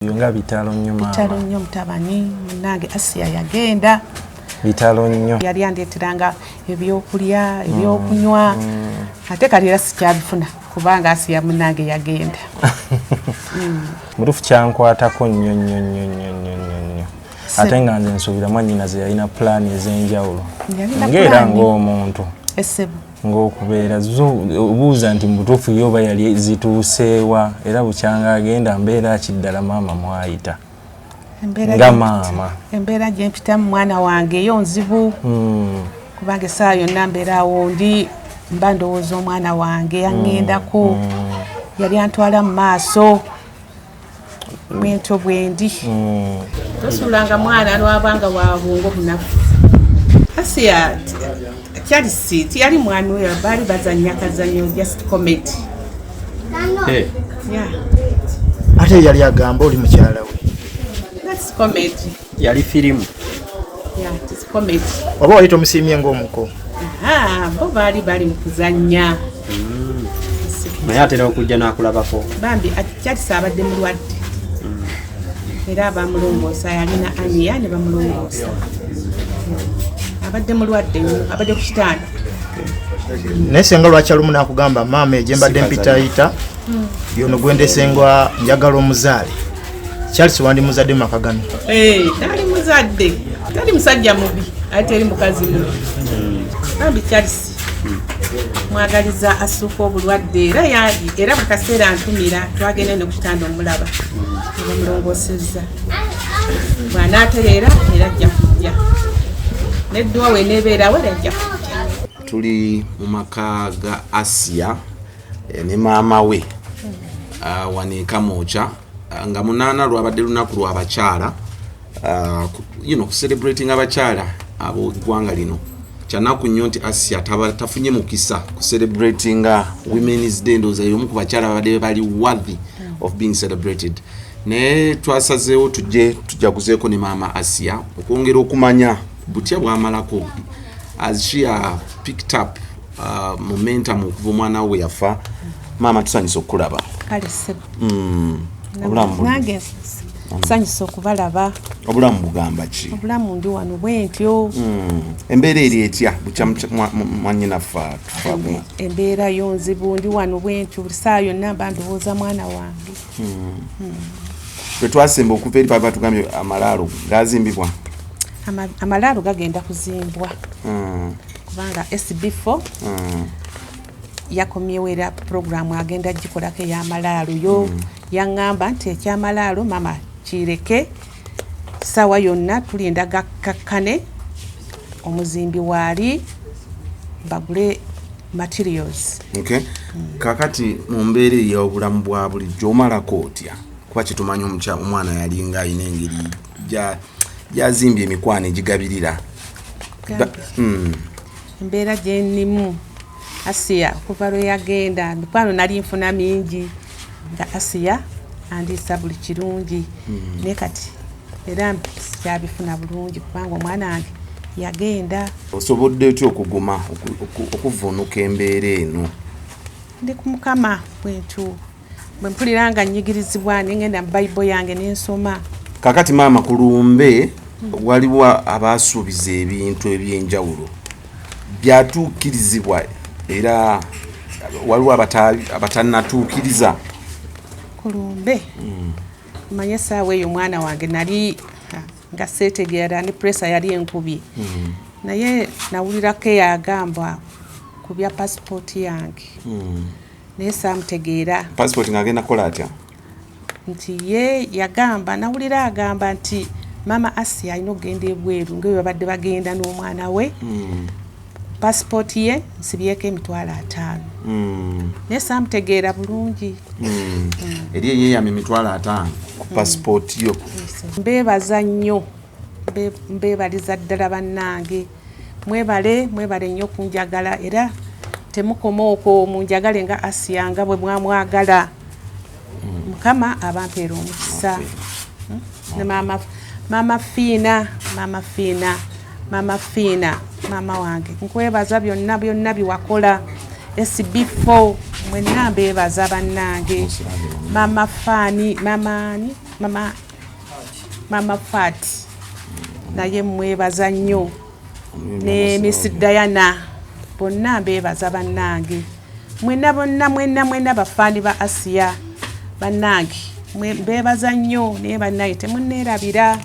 Yunga bitalo nnyo mama. Bitalo nnyo mutabani nange Asia yagenda. Bitalo nnyo. Yali yandeeteranga ebyokulya, ebyokunywa. Ate kali era sikyabifuna kubanga Asia munange yagenda. Murufu kyankwatako nnyo. Ate nga nze nsuubira mwannyinaze yalina pulaani ez'enjawulo. Ng'era ng'omuntu. Esebo. Ng'okubeera obuuza nti mutuufu yoba yali zituuseewa era bukyanga agenda mbeera kiddala maama mwayita. Nga maama. Embeera gye mpitamu mwana wange yo nzibu. Kubanga essaawa yonna mbeera awo ndi mba ndowooza omwana wange yaŋŋendako. Yali antwala mu maaso. Bwento bwendi. Tosuulanga mwana lwabanga wabungo bunafu. Asia kyali siti yali mwana oyo baali bazannya kazannyo just comedy. Yeah. Ate yali agamba oli mukyala we. That's comedy. Yali firimu. Yeah, it's comedy. Oba wali tomusiimye ng'omuko. Bo bali mu kuzannya. Naye atera okujja n'akulabako. Bambi kyali saabadde mulwadde. Era bamulongoosa yalina aniya ne bamulongoosa. Abadde mulwadde nnyo, abadde ku kitanda. Naye senga lwaki alumu n'akugamba maama egye mbadde mpitayita yono gwendesengwa njagala omuzaale. Charles wandi muzadde maka gano. Tali muzadde. Tali musajja mubi, ate eri mukazi mubi. Bambi Charles mwagaliza asuuka obulwadde era mu kaseera ntumira twagenda ne ku kitanda omulaba. Bamulongoosezza. Bw'anaatereera era ajja kujja. Nedduwa we nebeera we ajja kujja. Tuli mu maka ga Asia ne maama we waneeka Moocha nga munaana lwabadde lunaku lw'abakyala celebrating abakyala ab'eggwanga lino. Kyanaku nnyo nti Asia tafunye mukisa ku celebrating Women's Day ndowooza y'omu ku bakyala babadde bali worthy of being celebrated. Ne twasazeewo tujaguzeeko ne maama Asia okwongera okumanya butya bwamalako as she picked up momentum okuva omwana we yafa. Maama tusanyusa okulaba. Kale sebo. Obulamu nange nsanyusa okubalaba. Obulamu bugamba ki? Obulamu ndi wano bwentyo. Embeera eri etya bukya mwannyinaffe tufaguno? Embeera yo nzibu ndi wano bwentyo buli saa yonna mba ndowooza mwana wange. Bwe twasemba okuva eri papa tugambye amalaalo gazimbibwa. Amalaalo gagenda kuzimbwa. Kubanga SB4 yakomyewo era programu agenda gikolako ey'amalaalo yo. Yaŋŋamba nti ekyamalaalo mama kireke ssaawa yonna tulinda gakkakkane omuzimbi waali bagule materials. Okay. Kakati mu mbeera ey'obulamu bwa bulijjo omalako otya? Kuba kitumanyi omwana yalinga ayina engeri gyazimbye emikwano egigabirira. Embeera gye nnimu Asia okuva lwe yagenda mikwano nali nfuna mingi nga Asia andiisa buli kirungi. Naye kati era kyabifuna bulungi kubanga omwana wange yagenda. Osobodde otya okuguma okuvuunuka embeera eno? Ndi ku Mukama bwentyo bwe mpulira nga nnyigirizibwa ngenda mu Bayibuli yange n'ensoma. Kakati maama ku lumbe waliwo abaasuubiza ebintu eby'enjawulo byatuukirizibwa era waliwo abatannatuukiriza ku lumbe. Manye essaawa eyo omwana wange nali nga seetegeera ne pressure yali enkubye. Naye nawulirako eyagamba ku bya passport yange. Naye saamutegeera. Passport ng'agenda kukola atya? Nti ye yagamba nawulira agamba nti maama Asia alina okugenda ebweru nga babadde bagenda n'omwana we. Passport ye nsibyeko $5,000. Naye saamutegeera bulungi. Eri eyeeyamye $5,000 ku passport yo. Mbeebaza nnyo. Mbeebaliza ddala bannange. Mwebale nnyo kunjagala era temukoma okwo munjagale nga Asia nga bwe mwamwagala. Mukama abampeera omukisa. Ne Maama Fiina maama wange nkwebaza byonna biwakola. SB4 mwenna mbeebaza bannange. Maama Fani mama Fati naye mwebaza nnyo ne Miss Diana bonna mbebaza bannange mwenna bafani ba Asia bannange mbebaza nnyo naye bannange temunneerabira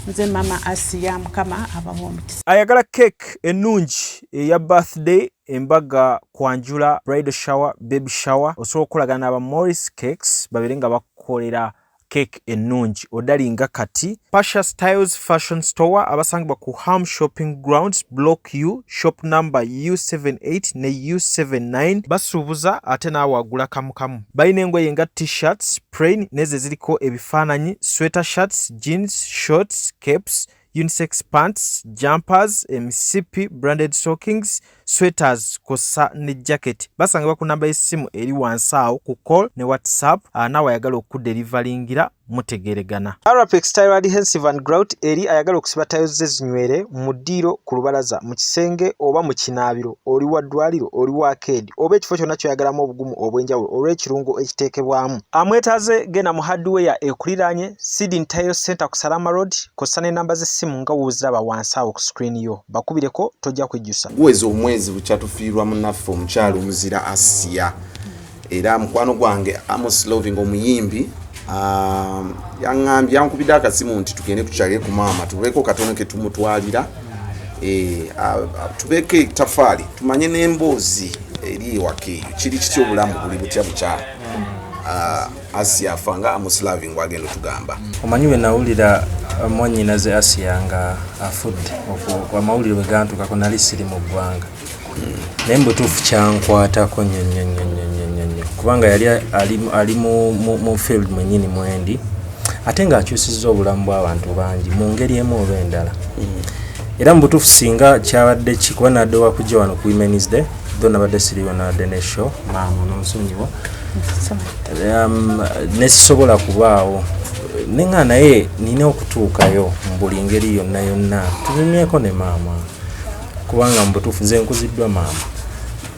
nze mama Asia mukama abamu omukisa. Ayagala cake ennungi eya birthday, embaga kwanjula, bridal shower, baby shower, osobola okolagana aba Morris Cakes babere nga bakolera cake ennungi odalinga kati. Pasha Styles Fashion Store abasangibwa ku Ham Shopping Grounds Block U shop number U78 ne U79 basuubuza ate naawe agula kamu. Balina engoye nga t-shirts, plain neze ziriko ebifaananyi, sweater shirts, jeans, shorts, capes, unisex pants, jumpers, MCP, branded stockings, sweaters, kosa ne jacket. Basangibwa ku namba y'essimu eri wansi awo ku call ne WhatsApp naawe ayagala okuderivalingira mutegeregana. Arapex Tile Adhesive and Grout eri ayagala okusiba tiles zezinywere mu ddiiro ku lubalaza mu kisenge oba mu kinaabiro oli wa ddwaliro oli wa arcade oba ekifo kyonna kyoyagalamu obugumu obw'enjawulo olw'ekirungo ekiteekebwamu. Amwetaaze genda mu hardware ekuliraanye Sidin Tile Center ku Salama Road kosa ne namba z'essimu nga wuziraba wansi awo ku screen yo bakubireko tojja kwejjusa. Guweza omwezi bukyatufiirwa munnaffe omukyalo omuzira Asia era mukwano gwange Amos Lovinz omuyimbi yankubidde akasimu nti tugende tukyalire ku maama tubeeko katono ke tumutwalira tubeeko etafaali tumanye n'emboozi eri ewaka eyo kiri kityo obulamu buli butya bukyala Asia afanga Amos Lovinz agenda otugamba. Omanyi we nawulira mwannyinaze Asia nga afudde amawulire bwe gantukako nali siri mu ggwanga naye mbutuufu kyankwatako nnyo kubanga yali ali mu field mwennyini mwendi ate ng'akyusizza obulamu bw'abantu bangi mu ngeri emu oba endala era mu butuufu singa kyabadde kikuba nadde wakujja wano ku Women's Day ddo nabadde siriyo nadde ne show maama n'onsonyiwa nesisobola kubaawo nenga naye nina okutuukayo mu buli ngeri yonna tunyumyeko ne maama kubanga mu butuufu nze nkuziddwa maama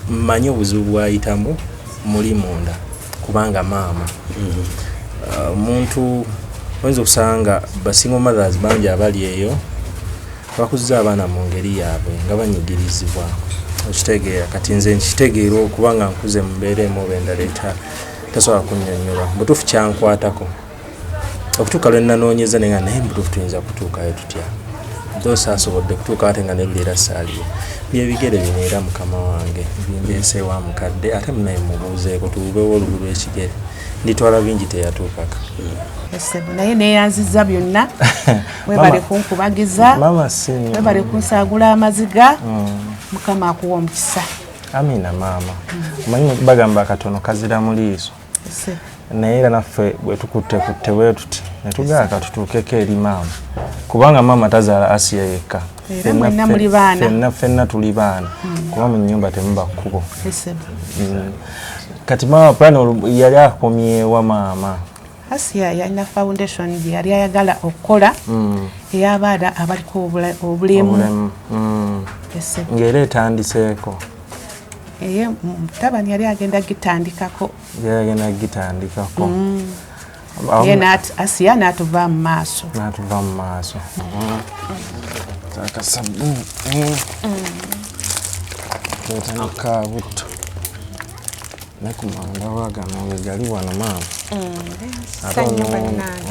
mmanyi obuzibu bwayitamu muli munda kubanga maama omuntu oyinza okusanga basingle mothers bangi abali eyo bakuzza abaana mu ngeri yaabwe nga banyigirizibwa okitegeera kati nze nkitegeera okubanga nkuze mu mbeera emu oba endala tasobola kunnyonnyola butuufu kyankwatako okutuuka lwe nanoonyeza naye nga naye butuufu tuyinza kutuukayo tutya ddo saasobodde kutuuka ate nga nebileera saaliyo byebigere bino era mukama wange bimbeeseewa mukadde ate munaye mubuuzeeko tuubeewo olugulu ekigere nditwala bingi teyatuukaka naye neyanziza byonna webale kunkubagiza webale kunsaagula amaziga mukama akuwa omukisa. Amina maama. Omanyi bagamba akatono kazira mu liiso naye era naffe bwe tukutte bwe tuti ne tugaaka tutuukeko eri maama kubanga maama tazaala Asia yekka ffenna tuli baana kuba mu nnyumba temuba kkubo kati maama plan yali akomyewa maama Asia yalina foundation gye yali ayagala okukola ey'abaana abaliko obulemu ng'era etandiseeko mutabani yali agenda gitandikako Asia n'atuva mu maaso tetandika butto ne ku manda wagano wegali wano maama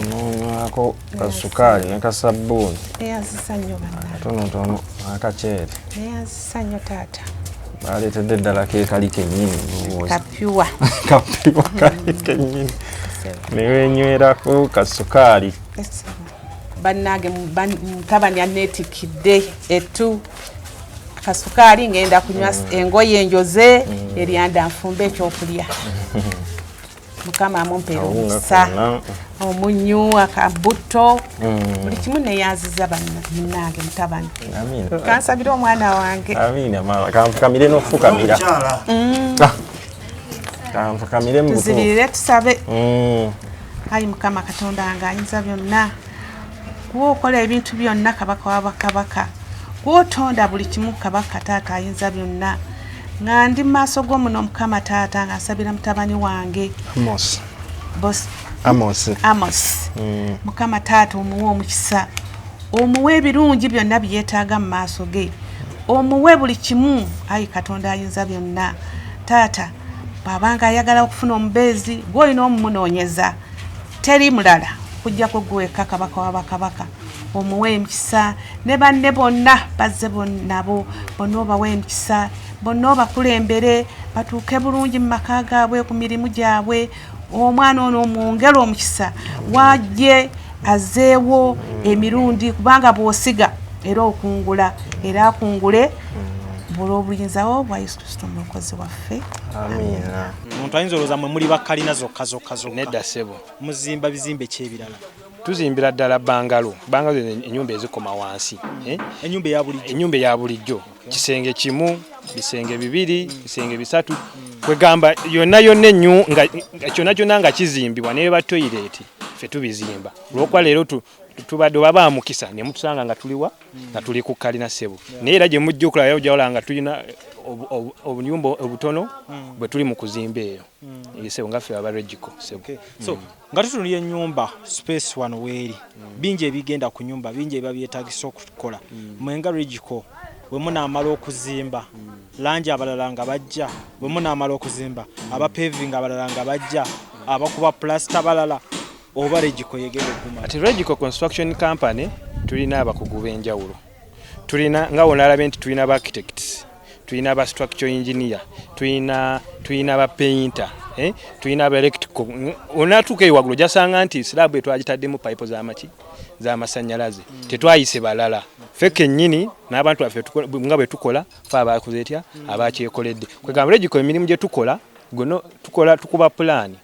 ononywako kasukaali ne kasabbuuni tonotono akaceere baleetedde eddala keekali kennyini kapyuwa kali kennyini newenywerako kasukaali bannange mutabani aneetikidde etu kasukaali ngenda kunywa engoye enjoze eryanda nfumbe ekyokulya mukama amumpeera omukisa omunyu akabutto buli kimu neyanziza bannange mutabani kansabira omwana wange amina maama kanfukamire n'okufukamira kanfukamire mu tuzibirire tusabe ayi mukama katonda nga ayinza byonna gwokola ebintu byonna kabaka wabakabaka gwotonda buli kimu kabaka taata ayinza byonna nga ndi maaso g'omuno mukama taata nga nsabira mutabani wange boss Amos mukama taata omuwe omukisa omuwe ebirungi byonna byetaaga mu maaso ge omuwe buli kimu ayi katonda ayinza byonna taata bw'abanga ayagala okufuna omubeezi gw'olina omumunoonyeza teri mulala kujjako gweka kabaka w'abakabaka omuwe emikisa ne banne bonna bazze bonnabo bonna obawe emikisa bonna obakulembere batuuke bulungi mu maka gaabwe ku mirimu gyabwe omwana ono omwongera omukisa wajje azeewo emirundi kubanga bw'osiga era okungula era akungule olw'obuyinzawo bwa Yesu Kristo omulokozi waffe amina. Omuntu ayinza olowooza mwe muli bakkalina zokka nedda ssebo muzimba bizimbe ky'ebirala tuzimbira ddala bangalo ennyumba ezikoma wansi ennyumba eya bulijjo kisenge kimu bisenge bibiri bisenge bisatu kwegamba yonna kyonna kyonna nga kizimbibwa naye ba toilet ffe tubizimba olwokuba leero tubadde baba mukisa ne mutusanga nga tuliwa nga tuli ku kalina ssebo naye era gye mujja okulaba ojawula nga tulina obunyumba obutono bwe tuli mu kuzimba eyo ssebo nga ffe aba regiko ssebo. So nga tutunulira ennyumba space wano weeri bingi ebigenda ku nyumba bingi ebiba byetaagisa okukola mwenga regiko bwe munaamala okuzimba langi abalala nga bajja bwe munaamala okuzimba abapevinga abalala nga bajja abakuba plasita balala oba regiko yegenda okuma ati regiko construction company tulina abakugu b'enjawulo tulina nga wonalaba nti tulina ba architects tulina ba structural engineer tulina ba painter tulina aba electrical onatuuka ewaggulu jasanga nti slab etwagitaddemu pipe z'amasannyalaze tetwayise balala ffe kennyini n'abantu baffe nga bwe tukola fe abakoze etya abakyekoledde kwegamba regiko emirimu gye tukola tukuba pulaani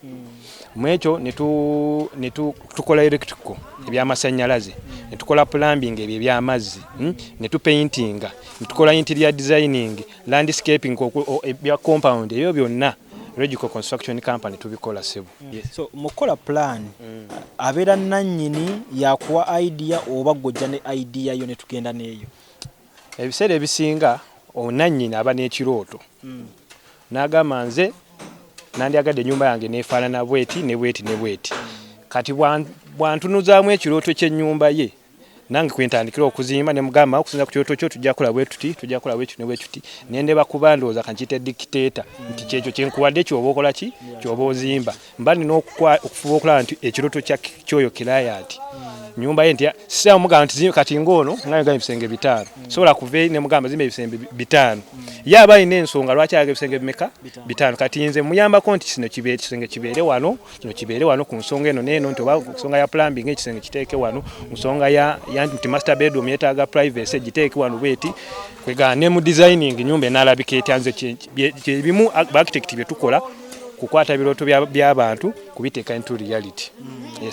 mwekyo ne tukola electrical ebyamasannyalaze ne tukola plumbing ebyo ebyamazzi ne tupaintinga ne tukola interior designing landscaping ebya compound ebyo byonna Regiko Construction Company tubikola ssebo. So mukola plan abeera nannyini yakuwa idea oba gojja ne idea yo ne tugenda neeyo ebiseera ebisinga onannyini aba n'ekirooto n'agamba nze nandyagadde ennyumba yange neefaanana bweti ne bweti ne bweti kati bwantunuzaamu ekirooto ky'ennyumba ye nange kwentandikira okuzimba ne mugamba okusinza ku kirooto kyo tujja kukola bwetuti tujja kukola bwetuti ne bwetuti nendeba kubandooza kankiyita dictator nti kyekyo kyenkuwadde kyoba okola ki kyoba ozimba mba nina okufuba okulaba nti ekirooto kyoyo client nyumba ye nti sisa mugamba nti kati ng'ono nga yagamba ebisenge 5 sobola kuva ne mugamba zimba ebisenge 5 ye aba alina ensonga lwaki ayaga ebisenge bimeka 5 kati nze muyambako nti kino kisenge kibeere wano kino kibeere wano ku nsonga eno n'eno nti oba ku nsonga ya plumbing ekisenge kiteeke wano ku nsonga ya nti master bedroom yeetaaga privacy giteeke wano bweti kwegana ne mu designing nyumba enaalabika etya nze kyebimu ba architect bye tukola kukwata birooto by'abantu kubiteeka into reality.